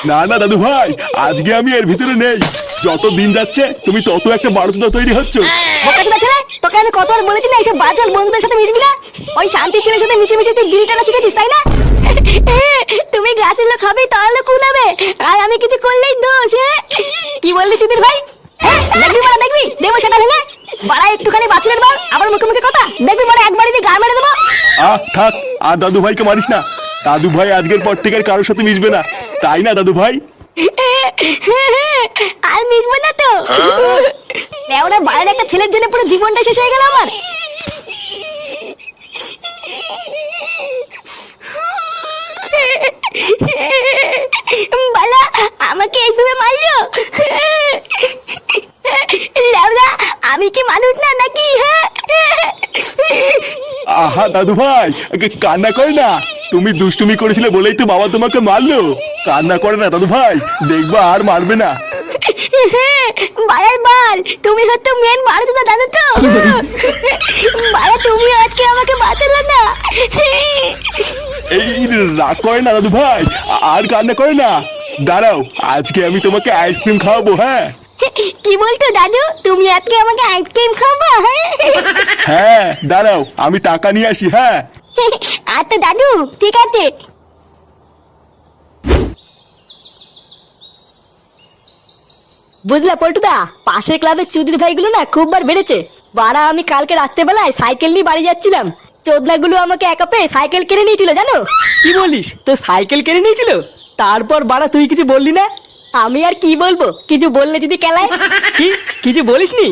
না না দাদু ভাই, আজকে আমি এর ভিতরে নেই। যত দিন যাচ্ছে তুমি তত একটা বারোচোদা তৈরি হচ্ছ। বোকাচোদা ছেলে, তোকে আমি কতবার বলেছি না এইসব বাজার বন্ধুদের সাথে মিশবি না। ওই শান্তির ছেলের সাথে মিশে মিশে তুই গিরিটা না শিখেছিস, তাই না? তুমি গাছের লোক হবে তাহলে কুলাবে, আর আমি কিছু করলেই দোষ। কি বললি সুধীর ভাই? দেখবি মারা, দেখবি দেবো সেটা ভেঙে। বাড়া একটুখানি বাছুরের বল, আবার মুখে মুখে কথা। দেখবি মারা একবারই দিয়ে গাল মেরে দেবো। থাক, আর দাদু ভাইকে মারিস না। দাদু ভাই আজকের পর থেকে আর কারোর সাথে মিশবে না, তাই না দাদু ভাই? আর মিটবো না তো। ওরা বাইরের একটা ছেলের জন্য পুরো জীবনটা শেষ হয়ে গেল আমার। বালা আমাকে এইভাবে মারলো। লেওরা আমি কি মানুষ না নাকি? আহা দাদু ভাই, কান্না করে না। তুমি দুষ্টুমি করেছিলে বলেই তো বাবা তোমাকে মারলো। কান্না করে না দাদু ভাই, দেখবা আর মারবে না। বাড়ার বাল, তুমি হয়তো মেন মারতে তো জানো তো। বাড়া তুমি আজকে আমাকে বাঁচালে না। এই রাগ করে না দাদু ভাই, আর কান্না করে না। দাঁড়াও, আজকে আমি তোমাকে আইসক্রিম খাওয়াবো। হ্যাঁ কি বলতো দাদু, তুমি আজকে আমাকে আইসক্রিম খাওয়াবা? হ্যাঁ দাঁড়াও, আমি টাকা নিয়ে আসি। হ্যাঁ আচ্ছা দাদু, ঠিক আছে। বুঝলা পল্টুদা, পাশের ক্লাবের চুদির ভাইগুলো না খুব বার বেড়েছে। বাড়া আমি কালকে রাত্রেবেলায় সাইকেল নিয়ে বাড়ি যাচ্ছিলাম, চোদনাগুলো আমাকে একা পেয়ে সাইকেল কিনে নিয়েছিল জানো। কি বলিস, তো সাইকেল কিনে নিয়েছিল? তারপর বাড়া তুই কিছু বললি না? আমি আর কি বলবো, কিছু বললে যদি কেলায়। কি কিছু বলিসনি?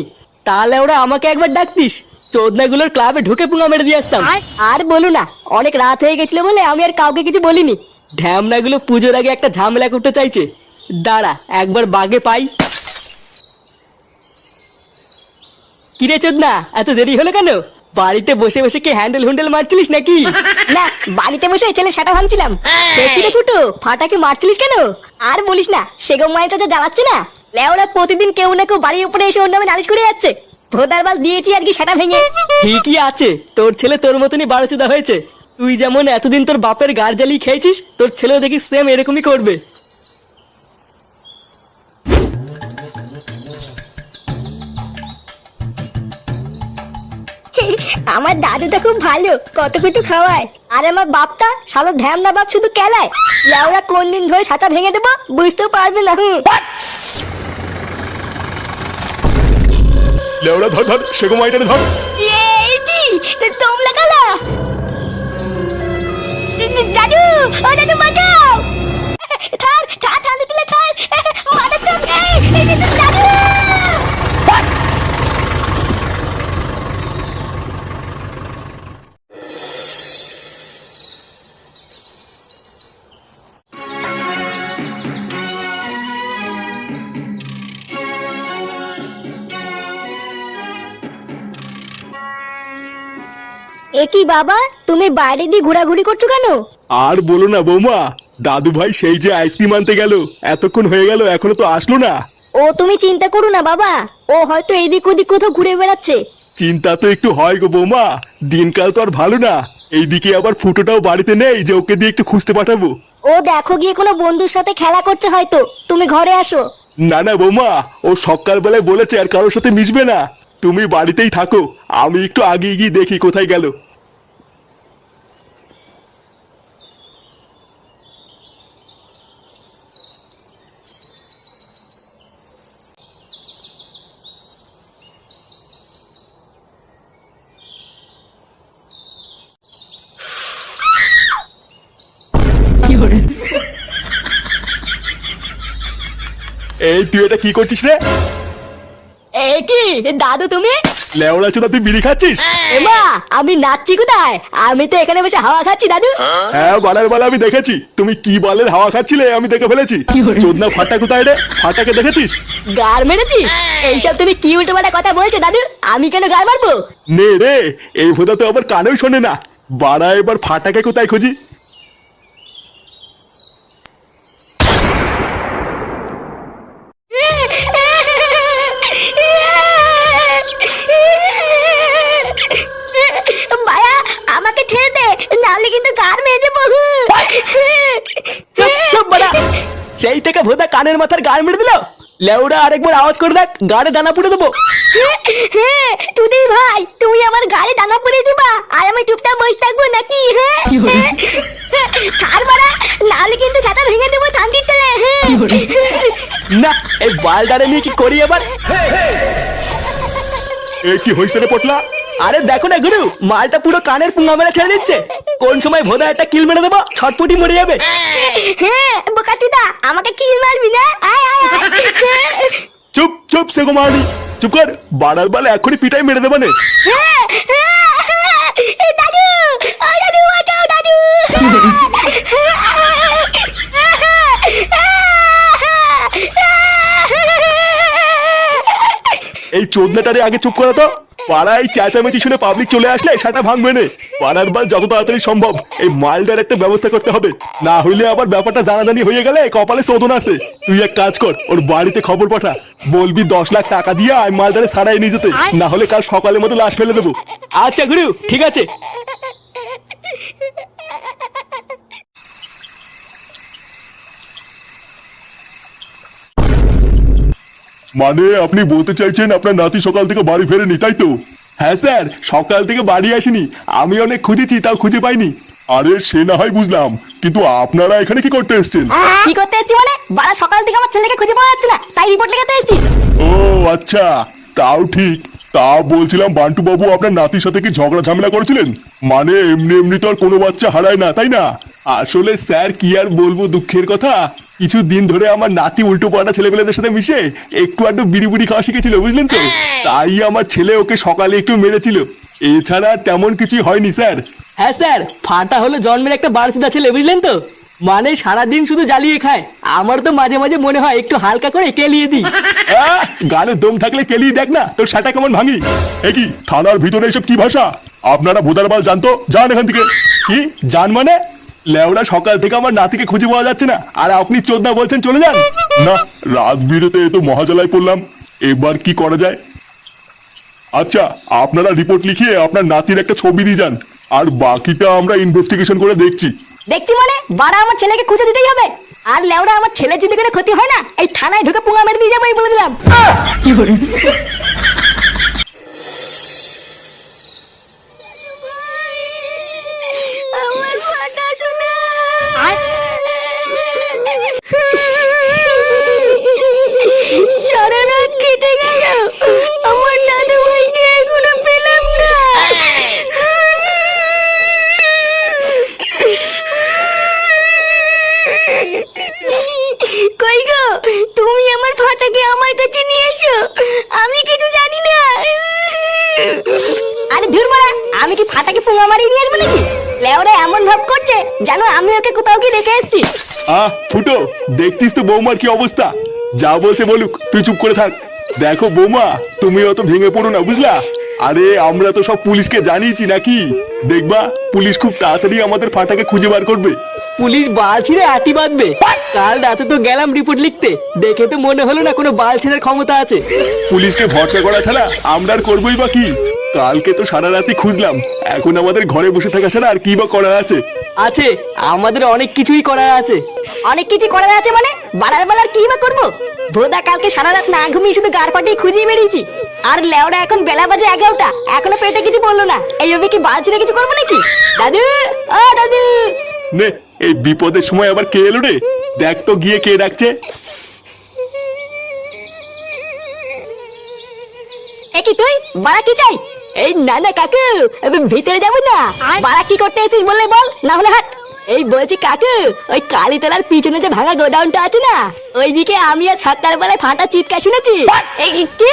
তাহলে ওরা আমাকে একবার ডাকতিস, চোদনাগুলোর ক্লাবে ঢুকে পুঙ্গা মেরে দিয়ে আসতাম। আর বলো না, অনেক রাত হয়ে গেছিল বলে আমি আর কাউকে কিছু বলিনি। ঢ্যামনাগুলো পুজোর আগে একটা ঝামেলা করতে চাইছে। দাঁড়া একবার বাগে পাই। কিরে চোদনা, এত দেরি হলো কেন? বাড়িতে বসে বসে কি হ্যান্ডেল হুন্ডেল মারছিলিস নাকি? না, বাড়িতে বসে ছেলে সেটা ভাঙছিলাম। সে কিরে ফুটো, ফাটাকে মারছিলিস কেন? আর বলিস না, সেগম মাইটা যা জ্বালাচ্ছে না। লেওরা প্রতিদিন কেউ না কেউ বাড়ির উপরে এসে ওর নামে নালিশ করে যাচ্ছে। ভোদার বাল দিয়েছি আর কি সেটা ভেঙে। ঠিকই আছে, তোর ছেলে তোর মতনই বারোচোদা হয়েছে। তুই যেমন এতদিন তোর বাপের গাড় জ্বালিয়ে খেয়েছিস, তোর ছেলেও দেখি সেম এরকমই করবে। আমার দাদুটা খুব ভালো, কত কিছু খাওয়ায়। আর আমার বাপটা শালা ধ্যামনা বাপ শুধু কেলায়। লেওরা কোন দিন ধরে ছাতা ভেঙে দেবো বুঝতেও পারবে না। লেওড়া ধর ধর, সেগো মাইটারে ধর। তোমরা কালা দাদু, ও দাদু বাঁচাও। থার থার থার তুলে থার, মারা তো দাদু। একই বাবা, তুমি বাইরে দিয়ে ঘোরাঘুরি করছো কেন? আর বলো না বৌমা, দাদু ভাই সেই যে আইসক্রিম আনতে গেল, এতক্ষণ হয়ে গেল এখনো তো আসলো না। ও তুমি চিন্তা করো না বাবা, ও হয়তো এদিক ওদিক কোথাও ঘুরে বেড়াচ্ছে। চিন্তা তো একটু হয় গো বৌমা, দিনকাল তো আর ভালো না। এইদিকে আবার ফুটোটাও বাড়িতে নেই যে ওকে দিয়ে একটু খুঁজতে পাঠাবো। ও দেখো গিয়ে কোনো বন্ধুর সাথে খেলা করছে হয়তো, তুমি ঘরে আসো। না না বৌমা, ও সকালবেলায় বলেছে আর কারোর সাথে মিশবে না। তুমি বাড়িতেই থাকো, আমি একটু আগে গিয়ে দেখি কোথায় গেল। এই তুই এটা কি করছিস রে? এই কি দাদু তুমি? লেওড়া চোদা, তুই বিড়ি খাচ্ছিস? এমা আমি নাচছি কোথায়? আমি তো এখানে বসে হাওয়া খাচ্ছি দাদু। হ্যাঁ বলার বলা আমি দেখেছি, তুমি কি বলের হাওয়া খাচ্ছিলে আমি দেখে ফেলেছি। চোদনা ফাটা কোথায় রে? ফাটাকে দেখেছিস? গার মেরেছিস? এইসব তুমি কি উল্টো পাল্টা কথা বলছো দাদু? আমি কেন গার মারবো? নে রে, এই ভোদা তো আবার কানেও শোনে না। বাড়া এবার ফাটাকে কোথায় খুঁজি? মায়া আমাকে ছেড়ে দে, নাহলে কিন্তু গার মেরে দেবো। সেই থেকে ভোদা কানের মাথার গাড় মেরে দিল। লেউড়া আরেকবার আওয়াজ করে দেখ, গাড়ে দানা পুড়ে দেবো। হ্যাঁ চুদির ভাই, তুমি আমার গাড়ি দানা পরে দিবা আর আমি চুপচাপ বসে থাকবো নাকি? হ্যাঁ কার মারা, নাহলে কিন্তু ছাতা ভেঙে দেবো শান্তির তেলে। না এই বালডারে নিয়ে কি করি এবার? এ কি হয়েছে রে পটলা? আরে দেখো না গুরু, মালটা পুরো কানের পুঙ্গা মেরে ছেড়ে দিচ্ছে। কোন সময় ভোদা একটা কিল মেরে দেবো, ছটপটি মরে যাবে। হ্যাঁ বোকাচুদা, আমাকে কি মারবি না? আয় আয় আয়। চুপ চুপ সে গোমানি, চুপ কর। বাড়ার বাল এখনই পিটাই মেরে দেবে না। দাদু, ও দাদু বাঁচাও দাদু। এই চোদনাটারে আগে চুপ করা তো। পাড়ায় চেঁচামেচি শুনে পাবলিক চলে আসলে সেটা ভাঙবে না। পাড়ার বাল যত তাড়াতাড়ি সম্ভব এই মালটার একটা ব্যবস্থা করতে হবে, না হইলে আবার ব্যাপারটা জানাজানি হয়ে গেলে কপালে শোধন আছে। তুই এক কাজ কর, ওর বাড়িতে খবর পাঠা, বলবি 10 লাখ টাকা দিয়ে আমি মালটারে ছাড়াই নিয়ে যেতে, না হলে কাল সকালের মতো লাশ ফেলে দেবো। আচ্ছা গুরু ঠিক আছে। মানে আপনি বলতে চাইছেন আপনার নাতি সকাল থেকে বাড়ি ফেরেনি, তাই তো? হ্যাঁ স্যার, সকাল থেকে বাড়ি আসেনি। আমি অনেক খুঁজেছি, তাও খুঁজে পাইনি। আরে সে না হয় বুঝলাম, কিন্তু আপনারা এখানে কি করতে এসেছেন? কি করতে এসেছি মানে? বাড়া সকাল থেকে আমার ছেলেকে খুঁজে পাওয়া যাচ্ছে না, তাই রিপোর্ট লিখাতে এসেছি। ও আচ্ছা, তাও ঠিক। তা বলছিলাম বান্টু বাবু আপনার নাতির সাথে কি ঝগড়া ঝামেলা করেছিলেন? মানে এমনি এমনি তো আর কোনো বাচ্চা হারায় না, তাই না? আসলে স্যার কি আর বলবো দুঃখের কথা, কিছু দিন ধরে আমার নাতি উল্টো পাল্টা ছেলেপেলেদের সাথে মিশে একটু আধটু বিড়ি বুড়ি খাওয়া শিখেছিল, বুঝলেন তো? তাই আমার ছেলে ওকে সকালে একটু মেরেছিল, এছাড়া তেমন কিছু হয়নি স্যার। হ্যাঁ স্যার, ফাটা হলো জন্মের একটা বারসুদা ছেলে, বুঝলেন তো? মানে সারাদিন শুধু জ্বালিয়ে খায়। আমার তো মাঝে মাঝে মনে হয় একটু হালকা করে কেলিয়ে দিই। গানে দম থাকলে কেলিয়ে দেখ না, তোর সাটা কেমন ভাঙি। এ কি থানার ভিতরে এসব কি ভাষা? আপনারা ভোদার বাল জানতো, যান এখান থেকে। কি জান মানে? লেওড়া সকাল থেকে আমার নাতিকে খুঁজে পাওয়া যাচ্ছে না, আর আপনি চোদনা বলছেন চলে যান? না, রাত বিরেতে এ তো মহাজালায় পড়লাম, এবার কি করা যায়? আচ্ছা, আপনারা রিপোর্ট লিখিয়ে আপনার নাতির একটা ছবি দিয়ে যান, আর বাকিটা আমরা ইনভেস্টিগেশন করে দেখছি। দেখছি মানে? বাড়া আমার ছেলেকে খুঁজে দিতেই হবে। আর লেওড়া আমার ছেলে যদি কোনো ক্ষতি হয় না, এই থানায় ঢুকে পুঙ্গা মেরে দিয়ে যাবো, এই বলে দিলাম। আমার ফাটা শোনা। সারা রাত কেটে গেল, আমার দাদু ভাইকে এখনো পেলাম না। কই গো, তুমি আমার ফাটাকে আমার কাছে নিয়ে এসো, আমি কিছু জানি না। আরে ধুর মারা, আমি কি ফাটাকে পুঙ্গা মারিয়ে নিয়ে আসবো নাকি? লেওরা এমন ভাব করছে জানো আমি ওকে কোথাও গিয়ে রেখে এসেছি। ফুটো, দেখতিস তো বৌমার কি অবস্থা। যা বলছে বলুক, তুই চুপ করে থাক। দেখো বৌমা, তুমি অত ভেঙে পড়ো না, বুঝলা? আরে আমরা তো সব পুলিশকে জানিয়েছি নাকি, দেখবা পুলিশ খুব তাড়াতাড়ি আমাদের ফাটাকে খুঁজে বার করবে। পুলিশ বাল ছিঁড়ে আটি বাঁধবে। কাল রাতে তো গেলাম রিপোর্ট লিখতে, দেখে তো মনে হলো না কোনো বাল ছিঁড়ার ক্ষমতা আছে। পুলিশকে ভরসা করা ছাড়া আমরা আর করবোই বা কি? কালকে তো সারা রাতি খুঁজলাম, এখন আমাদের ঘরে বসে থাকা ছাড়া আর কি বা করার আছে? আছে, আমাদের অনেক কিছুই করার আছে। অনেক কিছু করার আছে মানে? বাড়ার বেলার কি বা করবো? ভোদা কালকে সারা রাত না ঘুমিয়ে শুধু গাড় পাটিয়ে খুঁজিয়ে বেরিয়েছি, আর লেওড়া এখন বেলা বাজে 11টা, এখনো পেটে কিছু বললো না। এইভাবে কি বাল ছিঁড়ে কিছু করবো নাকি? দাদু, ও দাদু। নে, এই বিপদের সময় আবার কে এলো রে? দেখ তো গিয়ে কে ডাকছে। কি তুই বাড়া কি চাই? এই না না কাকু, ভিতরে যাবো না। বাড়া কি করতে এসেছিস বললে বল, না হলে হাট। এই বলছি কাকু, ওই কালীতলার পিছনে যে ভাঙা গোডাউনটা আছে না, ওইদিকে আমি আর সকাল বেলায় ফাটা চিৎকার শুনেছি। এই কি?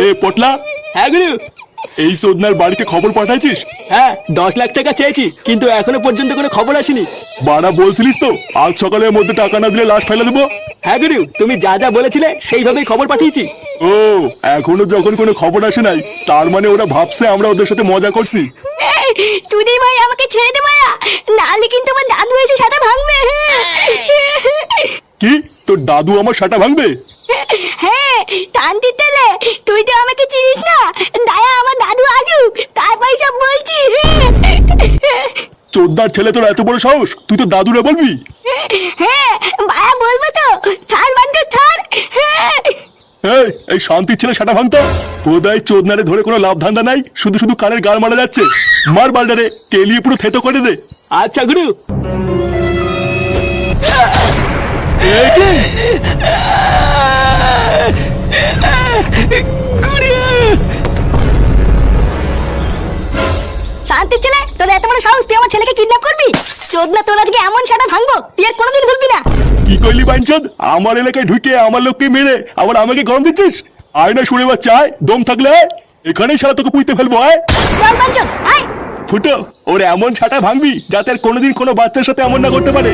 এ পটলা। হ্যাঁ গুরু। এই সোদনার বাড়িতে খবর পাঠাইছিস? হ্যাঁ, 10 লাখ টাকা চেয়েছি, কিন্তু এখনো পর্যন্ত কোনো খবর আসেনি। বাড়া বলছিলিস তো আজ সকালের মধ্যে টাকা না দিলে লাশ ফেলে দেবো। হ্যাঁ গুরু, তুমি যা যা বলেছিলে সেইভাবেই খবর পাঠিয়েছি। ও, এখনো যখন কোনো খবর আসে নাই, তার মানে ওরা ভাবছে আমরা ওদের সাথে মজা করছি। চুদি ভাই আমাকে ছেড়ে দে মায়া, নাহলে কিন্তু আমার দাদু এসে সাথে ভাঙবে। কি তোর দাদু আমার সাটা ভাঙবে? হ্যাঁ শান্তির ছেলে, তুই তো আমাকে চিনিস না। দায়া আমার দাদু আসুক তারপর সব বলছি। চোদ্দার ছেলে তোর এত বড় সাহস, তুই তো দাদুরে বলবি? হ্যাঁ ভাইয়া বলবো তো, ছাড় বাঞ্চো ছাড়। এই শান্তির ছেলে সাটা ভাঙতো? বোধহয় চোদনারে ধরে কোনো লাভ ধান্দা নাই, শুধু শুধু কানের গাল মারা যাচ্ছে। মার বালটারে, কেলিয়ে পুরো থেতো করে দে। আচ্ছা গুরু। এই কি? শান্তির ছেলে, তোর এত বড় সাহস, তুই আমার ছেলেকে কিডন্যাপ করবি? চোদনা তোর আজকে এমন সাটা ভাঙবো তুই আর কোনোদিন ভুলবি না। কি করলি বাইনচোদ? আমার এলাকায় ঢুকে আমার লোককে মেরে আবার আমাকে গরম দিচ্ছিস? আয় না শুনে বা চায়, দম থাকলে আয়। এখানেই সারা তোকে পুঁতে ফেলবো। আয় চল বাঞ্চো আয়। ফুটো, ওর এমন ছাটা ভাঙবি যাতে আর কোনোদিন কোনো বাচ্চার সাথে এমন না করতে পারে।